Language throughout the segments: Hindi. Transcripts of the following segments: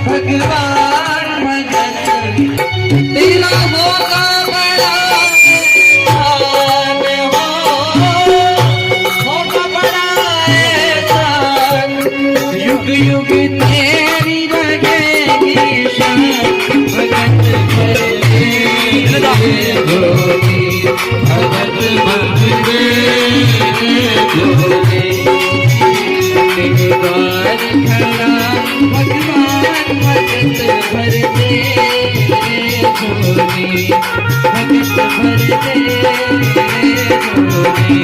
भगवान भगत तेरा होगा बड़ा एहसान होगा बड़ा एहसान युग युग तेरी रहेगी शान भगत भर दे जोगी भगत भर दे जोगी तेरे द्वार खड़ा भगवान भगत भर दे झोली भगत भर दे झोली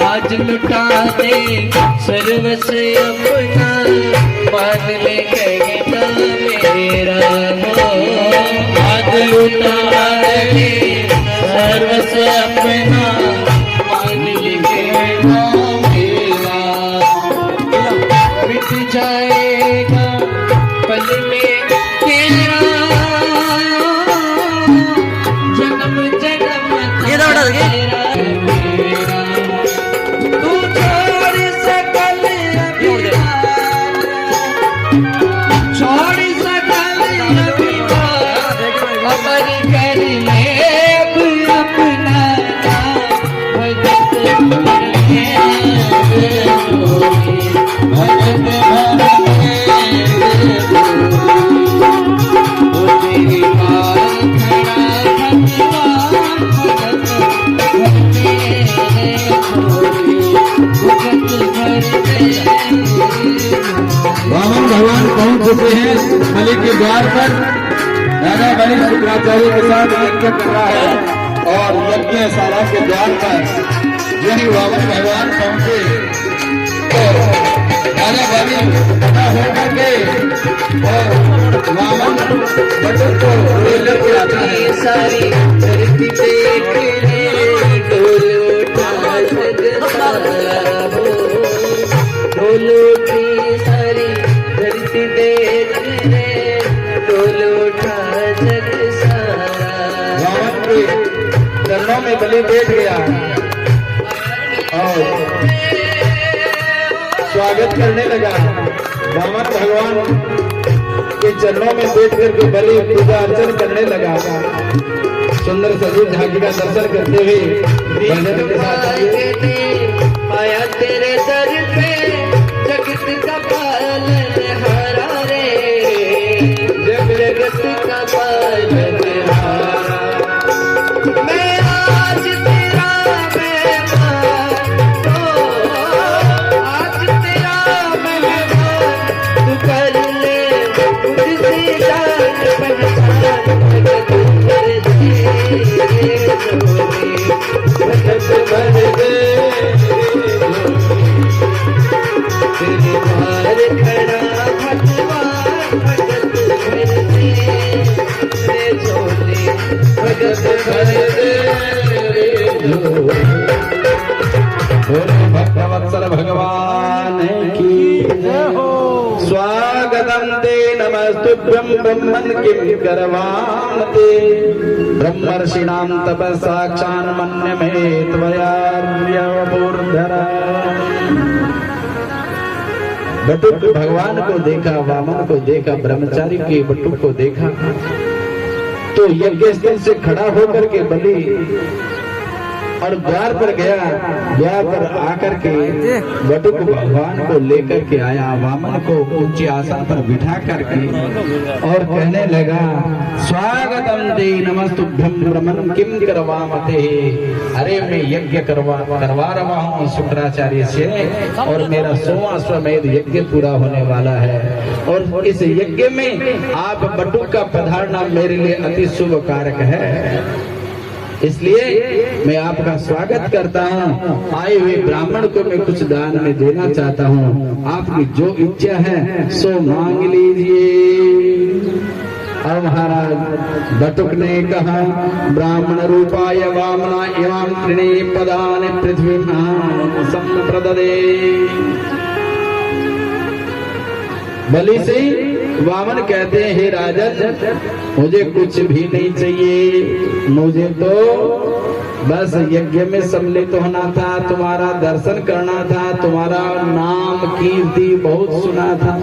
आज लुटा दे सर्वस्व अपना मान ले कहना मेरा हो आज लुटा दे सर्वस्व अपना मान ले कहना जाएगा पल में तेरा जन्म जन्म तेरा तू छोड़ सकल अभिमान छोड़ सकल अभिमान अमर कर ले अपना भगत भर दे भगत वामन भगवान पहुंच चुके हैं बलि के द्वार पर। राजा बलि शुक्राचार्य के साथ यज्ञ कर रहा है और यज्ञशाला के द्वार पर यही वामन भगवान पहुंचे तो राजा बलि खड़ा होकर के और वामन बटुक को लेकर के आता है। सारी धरती देख ले डोल उठा जग सारा हो डोल उठी सारी धरती देख ले डोल उठा जग सारा। वामन के चरणों में बलि बैठ गया और स्वागत करने लगा। वामन भगवान के चरणों में बैठ करके बलि पूजा अर्चन करने लगा। सुंदर सजी झांकी का दर्शन करते हुए भजन के साथ आया तेरे दर पे जगत का पालनहारा रे जगत का पालनहारा मैं आज तेरा मेहमान तो आज तेरा मेहमान तू कर ले मुझसे जान पहचान भगत भर दे भगत भर दे तेरे द्वार खड़ा भगवान भगत भर दे झोली भगत भर दे भक्तवत्सल भगवान की जय हो। स्वागतम ते नमस्तुभ्यं ब्रह्मन् किं करवाण ते ब्रह्मर्षिणां तपसाक्षान् मन्यमे त्वयार्यवपूर्धरा। बटुक भगवान को देखा, वामन को देखा, ब्रह्मचारी के बटुक को देखा तो यज्ञ स्थल से खड़ा होकर के बलि और द्वार पर गया। द्वार पर आकर के बटुक भगवान को लेकर के आया, वामन को ऊंचे आसन पर बिठा करके और कहने लगा स्वागतम ते नमस्तुभ्यं ब्रह्मन् किं करवामते। अरे मैं यज्ञ करवा रहा हूँ शुक्राचार्य से और मेरा 100वां अश्वमेध यज्ञ पूरा होने वाला है और इस यज्ञ में आप बटुक का पधारना मेरे लिए अति शुभ कारक है। इसलिए मैं आपका स्वागत करता हूँ। आए हुए ब्राह्मण को मैं कुछ दान में देना चाहता हूँ। आपकी जो इच्छा है सो मांग लीजिए। और महाराज बटुक ने कहा ब्राह्मण रूपाय वामना एवं त्रिणे पदान पृथ्वी संप्रददे। बलि से वामन कहते हैं हे राजन मुझे कुछ भी नहीं चाहिए, मुझे तो बस यज्ञ में सम्मिलित होना था, तुम्हारा दर्शन करना था, तुम्हारा नाम कीर्ति बहुत सुना था।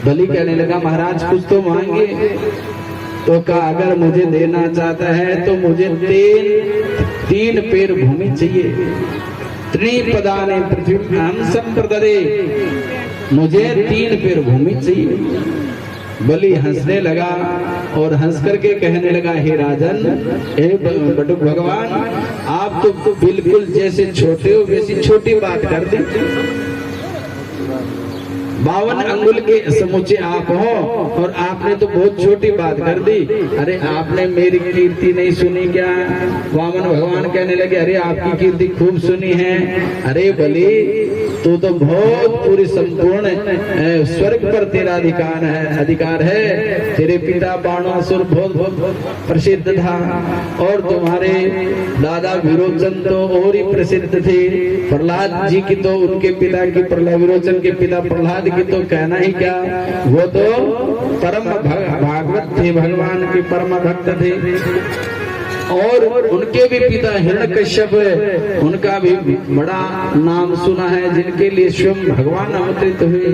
बलि कहने लगा महाराज कुछ तो मांगे। तो कहा अगर मुझे देना चाहता है तो मुझे तीन पैर भूमि चाहिए। त्रिपदाने पृथ्वी संप्रदरे, मुझे 3 पैर भूमि चाहिए। बलि हंसने लगा और हंस करके कहने लगा हे राजन, हे बटुक भगवान, आप तो बिल्कुल जैसे छोटे हो वैसी छोटी बात कर दी। 52 अंगुल के समुचे आप हो और आपने तो बहुत छोटी बात कर दी। अरे आपने मेरी कीर्ति नहीं सुनी क्या? वामन भगवान कहने लगे अरे आपकी कीर्ति खूब सुनी है। अरे बलि तू तो बहुत पूरी संपूर्ण स्वर्ग पर तेरा अधिकार है। तेरे पिता बाणासुर बहुत प्रसिद्ध था और तुम्हारे दादा विरोचन तो और ही प्रसिद्ध थे। प्रहलाद जी की तो उनके पिता की विरोचन के पिता प्रहलाद की तो कहना ही क्या, वो तो परम भागवत थे, भगवान के परम भक्त थे। और उनके भी पिता हिरण्यकश्यप, उनका भी बड़ा नाम सुना है, जिनके लिए स्वयं भगवान अवतरित हुए।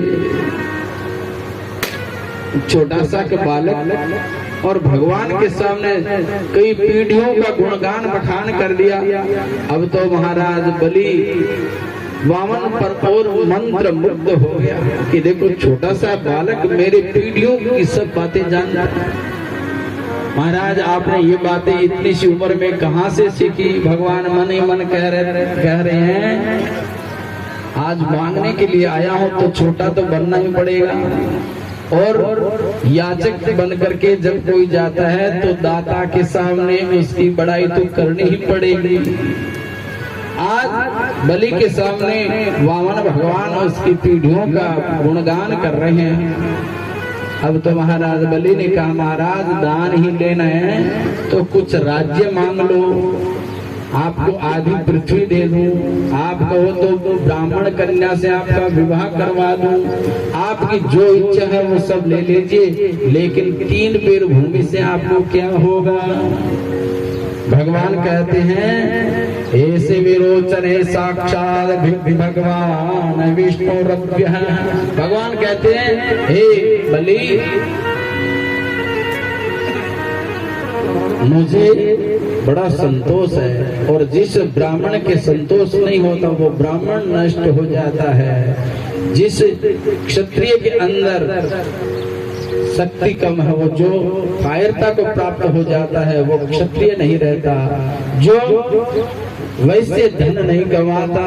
छोटा सा के बालक और भगवान के सामने कई पीढ़ियों का गुणगान बखान कर दिया। अब तो महाराज बलि वामन पर और मंत्र मुग्ध हो गया कि देखो छोटा सा बालक मेरे पीढ़ियों की सब बातें जानता है। महाराज आपने ये बातें इतनी सी उम्र में कहां से सीखी? भगवान मन ही मन कह रहे हैं आज मांगने के लिए आया हूं तो छोटा तो बनना ही पड़ेगा। और याचक बन करके जब कोई जाता है तो दाता के सामने उसकी बड़ाई तो करनी ही पड़ेगी। आज बलि के सामने वामन भगवान उसकी पीढ़ियों का गुणगान कर रहे हैं। अब तो महाराज बलि ने कहा महाराज दान ही लेना है तो कुछ राज्य मांग लो, आपको आधी पृथ्वी दे दूं, आप कहो तो ब्राह्मण कन्या से आपका विवाह करवा दूं, आपकी जो इच्छा है वो सब ले लीजिए, लेकिन 3 पैर भूमि से आपको क्या होगा? भगवान कहते हैं ऐसे विरोचन है साक्षात भगवान विष्णु रव्य। भगवान कहते हैं हे बलि मुझे बड़ा संतोष है, और जिस ब्राह्मण के संतोष नहीं होता वो ब्राह्मण नष्ट हो जाता है। जिस क्षत्रिय के अंदर शक्ति कम है, वो जो कायरता को प्राप्त हो जाता है वो क्षत्रिय नहीं रहता। जो वैसे धन नहीं कमाता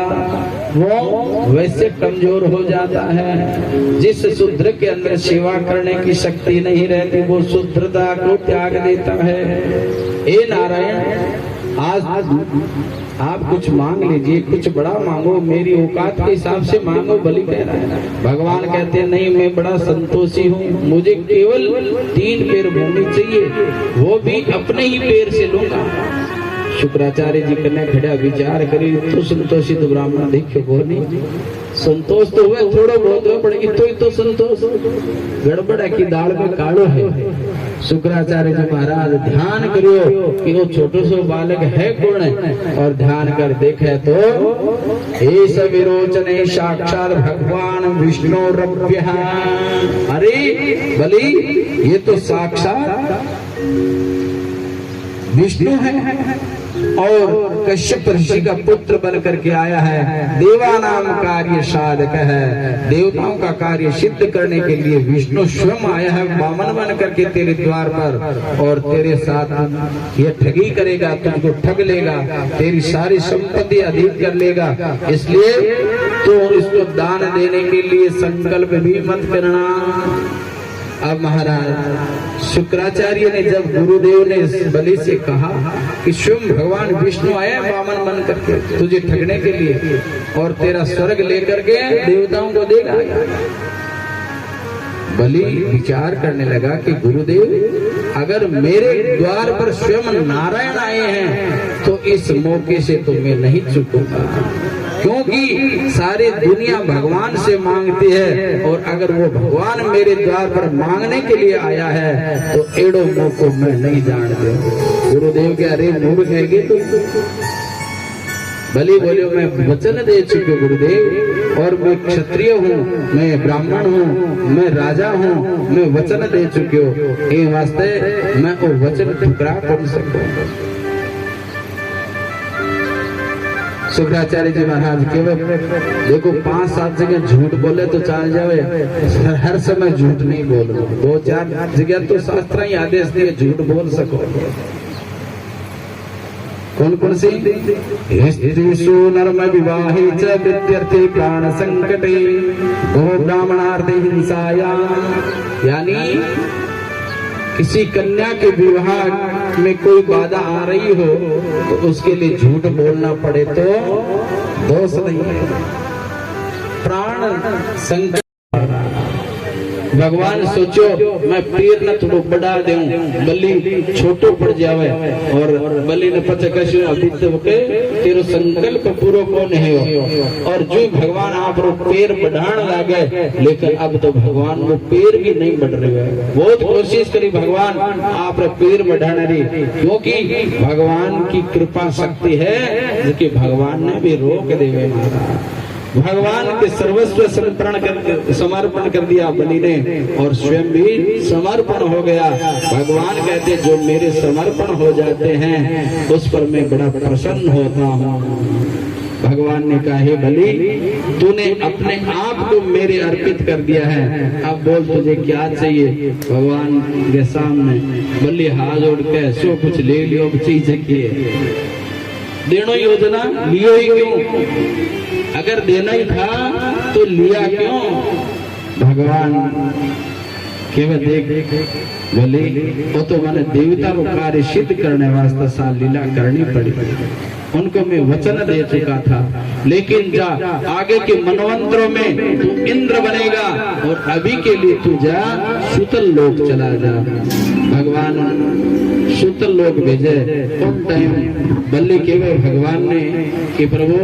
वो वैसे कमजोर हो जाता है। जिस शूद्र के अंदर सेवा करने की शक्ति नहीं रहती वो शूद्रता को त्याग देता है। हे नारायण आज आप कुछ मांग लीजिए, कुछ बड़ा मांगो, मेरी औकात के हिसाब से मांगो। बलि कह रहा है। भगवान कहते हैं नहीं मैं बड़ा संतोषी हूँ, मुझे केवल 3 पैर भूमि चाहिए, वो भी अपने ही पैर से लूंगा। शुक्राचार्य जी कन्या खड़ा विचार करी तो संतोषित ब्राह्मण देखियो बोनी संतोष तो हुए थोड़ो बहुत हुए पर इतो संतोष गड़बड़ की दाल में कालो है। शुक्राचार्य जी महाराज ध्यान करियो कि वो छोटो सो बालक है कौन है, और ध्यान कर देखे तो ऐस विरोचने साक्षात भगवान विष्णु रव्य। अरे बलि ये तो साक्षात विष्णु है और कश्यप ऋषि का पुत्र बन करके आया है। देवानाम कार्य साधक है, देवताओं का कार्य सिद्ध करने के लिए विष्णु स्वयं आया है वामन बन करके तेरे द्वार पर, और तेरे साथ ये ठगी करेगा, तुमको ठग लेगा, तेरी सारी संपत्ति अधीन कर लेगा। इसलिए तो इसको दान देने के लिए संकल्प भी मत करना। अब महाराज शुक्राचार्य ने जब गुरुदेव ने बलि से कहा कि स्वयं भगवान विष्णु आए वामन बन करके तुझे ठगने के लिए और तेरा स्वर्ग लेकर के देवताओं को देगा, बलि विचार करने लगा कि गुरुदेव अगर मेरे द्वार पर स्वयं नारायण आए हैं तो इस मौके से तो मैं नहीं चूकूंगा, क्योंकि सारी दुनिया भगवान से मांगती है, और अगर वो भगवान मेरे द्वार पर मांगने के लिए आया है तो एड़ो मौको मैं नहीं जान दूंगा। गुरुदेव के अरे मूर्ख है कि तुम? बलि बोलियो मैं वचन दे चुके गुरुदेव, और मैं क्षत्रिय हूँ, मैं ब्राह्मण हूँ, मैं राजा हूँ, मैं वचन दे चुके हो, ये वास्ते मैं वो वचन ठुकरा कौन सकूं? शुक्राचार्य जी महाराज केवल देखो 5-7 जगह झूठ बोले तो चल जावे, हर समय झूठ नहीं बोलो। 2-4 जगह तो शास्त्र ही आदेश दिए झूठ बोल सको। कौन कौन सी? स्त्रीषु नर्म विवाहे च विद्यर्थे प्राण संकटे गो ब्राह्मणार्थे हिंसाया, यानी किसी कन्या के विवाह में कोई बाधा आ रही हो तो उसके लिए झूठ बोलना पड़े तो दोष नहीं है। प्राण संकट, भगवान सोचो मैं पेड़ न थोड़ो बढ़ा दूं, बलि छोटो पड़ जावे, और बलि ने पता कशो अभी तो के तेरो संकल्प पूरो कौन है, और जो भगवान आप रो पेड़ बढ़ाने लागे, लेकिन अब तो भगवान वो पेड़ भी नहीं बढ़ रहे है। बहुत कोशिश करी भगवान आप रो पेड़ बढ़ाने री, क्योंकि भगवान की कृपा शक्ति है जिसके भगवान ने भी रोक देवे। भगवान के सर्वस्व समर्पण कर दिया बलि ने, और स्वयं भी समर्पण हो गया। भगवान कहते जो मेरे समर्पण हो जाते हैं उस पर मैं बड़ा प्रसन्न होता हूँ। भगवान ने कहा हे बलि, तूने अपने आप को मेरे अर्पित कर दिया है, अब बोल तुझे क्या चाहिए। भगवान के सामने बलि हाथ जोड़ के सो कुछ ले लियो, चीज देनो योजना लियो ही क्यों? अगर देना ही था तो लिया क्यों? भगवान केवल देख बोले वो तो मैंने देवता को कार्य सिद्ध करने वास्ते सा लीला करनी पड़ी, उनको मैं वचन दे चुका था। लेकिन जा आगे के मनवंतरों में तू इंद्र बनेगा, और अभी के लिए तू जा सुतल लोक चला जा। भगवान सुतल लोक भेजे। उन टाइम बल्ले केवल भगवान ने कि प्रभु